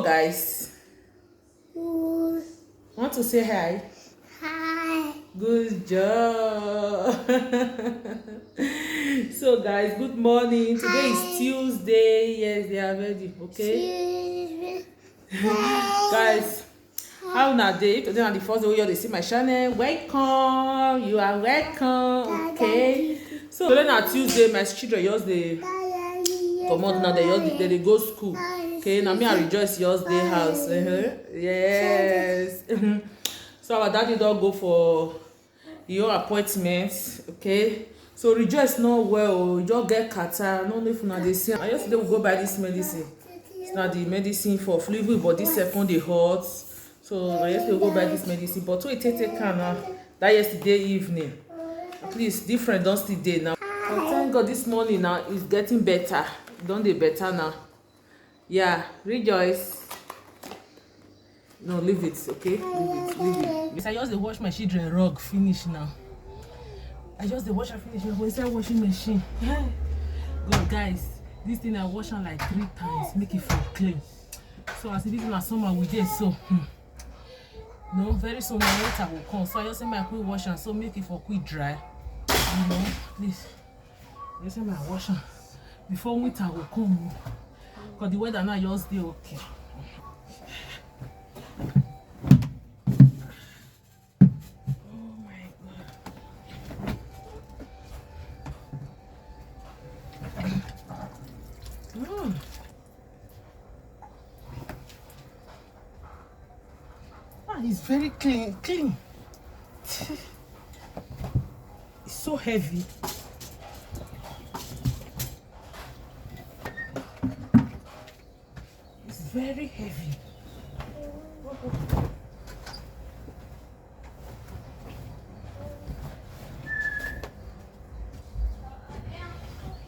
guys? Want to say hi? Hi. Good job. So guys, good morning. Today is Tuesday. Yes, they are ready. Okay. Guys, how na day? Today na the first day you see my channel. Welcome. You are welcome. Okay. So today na Tuesday. My children just dey comot now. They go school. Okay. Now me and Rejoice just dey house. Yes. So our daddy don go for your appointment. Okay. So Rejoice not well. You just get catarrh. No know if una dey see. And yesterday we go buy this medicine. It's not the medicine for flu, but this second dey hot. So yesterday we go buy this medicine. But so it take now. That yesterday evening. At least different don still dey now. But thank God this morning now is getting better. Don dey better now. Yeah, Rejoice. No, leave it, okay? Leave it. I just dey wash my children rug finish now. I just dey wash her finish now. Inside washing machine. God, guys, this thing I wash am like 3 times, make it feel clean. So as this na summer we dey so. No, very soon my water will come. So I just say my quick wash am so make it for quick dry. You know, please. I just say my wash am before winter will come. Because the weather now just dey okay. It's very clean. It's so heavy. It's very heavy.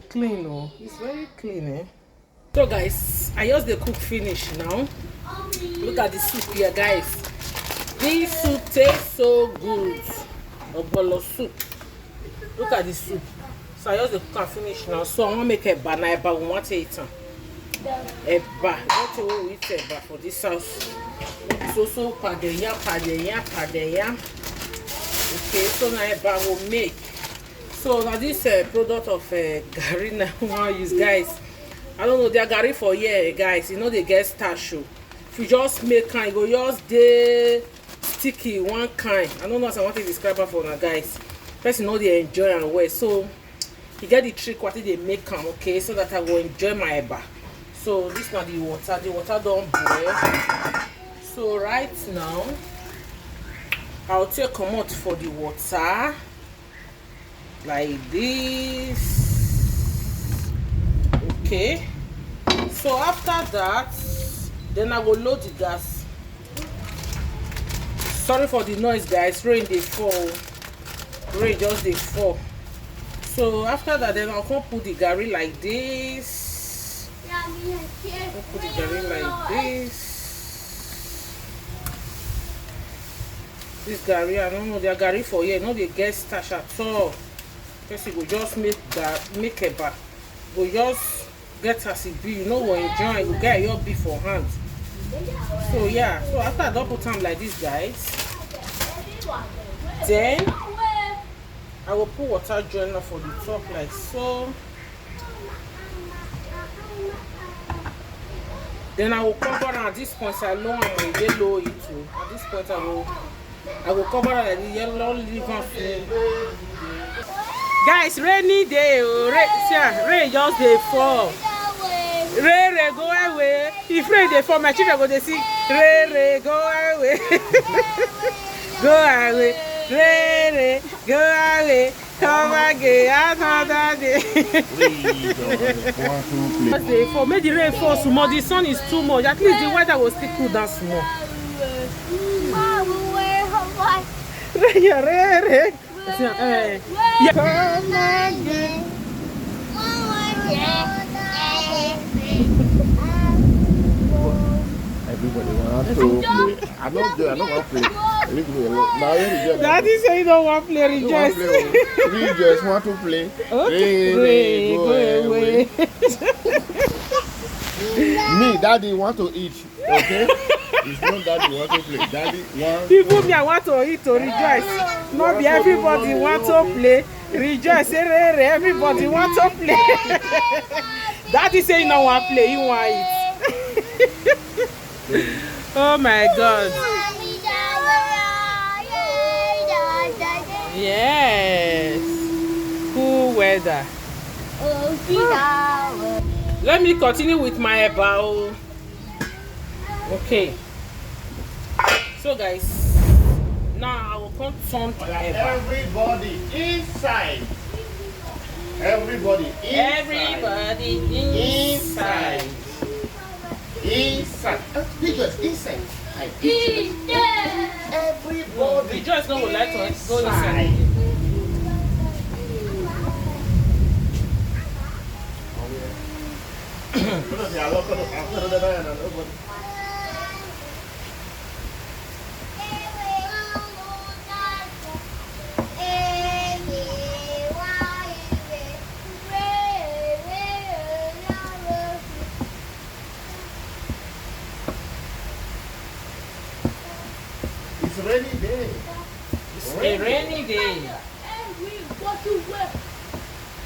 Clean, oh, it's very clean, eh? So guys, I just the cook finish now. Look at the soup here, guys. This soup tastes so good. Obolo soup. Look at the soup. So I just the cook and finish now. So I want to make a banana. We want to eat eba. What we eat eba for this house. So padeya. Okay, so now eba will make. So now this product of Gary now we want to use, guys. I don't know, they are Gary for here, guys. You know they get starch. If you just make kind, you go just dey sticky one kind. I don't know as I want to describe it for now, guys. First, you know they enjoy and well. So you get the trick what they make them, okay, so that I will enjoy my eba. So this now the water don't boil. So right now I'll take come out for the water like this. Okay, so after that then I will load the gas. Sorry for the noise, guys. Rain dey fall. Rain just dey fall. So after that then I'll come put the gari like this. Put the gari like this. This gari, I don't know, they are gari for here. No, they get starch at all. Because you go just make eba. Go just get as it be. You know what enjoy. You get your beef for hand. So yeah. So after I don't put time like this, guys, then I will put water joiner for the top like so. Then I will cover at this point. I know I'm a yellow it too. At this point I will cover like the yellow liver food. Guys, rainy day. Rain just dey fall. Rain go away. If rain dey fall, my children go dey sing. Rain go away. Go away. Rain go away. Come again another day. For make the rain fall small, the sun is too much. At least the weather will still cool down small. Rain. Everybody wants to play. I don't want to play. Leave me alone. Daddy say you don't want to play, Rejoice. Rejoice want to play. Okay. Go away. Me, Me, Daddy want to eat. Okay? It's not Daddy want to play. Daddy want. Even me, I want to eat to rejoice. Not be everybody want to play. Rejoice, everybody want to play. Daddy say you don't want to play, you want to eat. Oh my God. Yes. Cool weather. Let me continue with my bow. Okay. So guys, now I will come turn my eba. Everybody inside. Everybody inside. Everybody inside. Inside. Rejoice inside. Everybody. Rejoice no would like to go inside. It's a rainy day. It's a rainy day.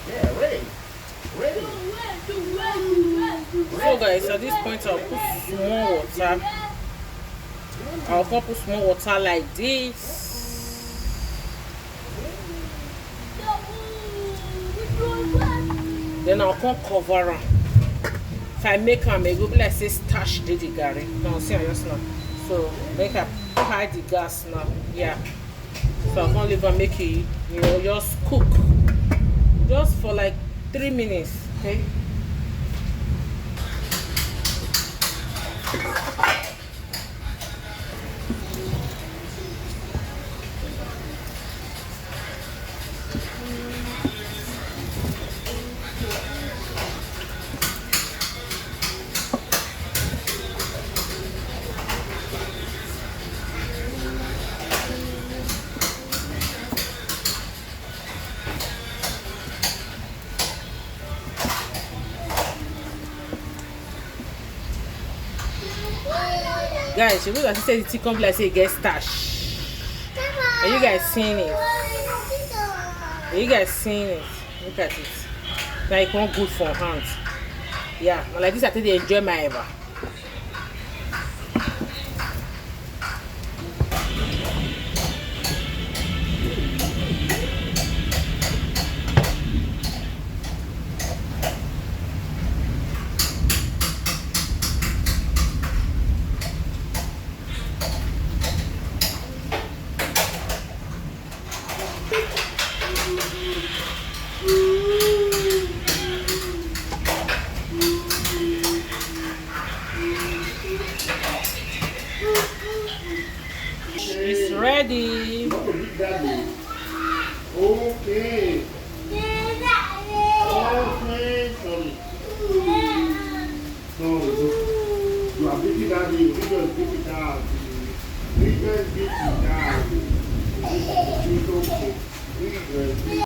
Yeah, rain. Rain. So guys, at this point I'll put small water. I'll put small water like this. Then I'll come cover them. If I make them, it will be like say stash the gari. No, see I just now. So make I hide the gas now. Yeah. So I can't leave and make it, you know, just cook. Just for like 3 minutes. Okay. Guys, you know that she said the tea come like say it gets stash. Are you guys seeing it? Are you guys seeing it? Look at it. Now it won't good for hands. Yeah, like this I think they enjoy my eba. It's ready. Okay. Okay, sorry. So, you are beating Daddy. We just beat it down. We just beat it down. It's okay. We just beat it down.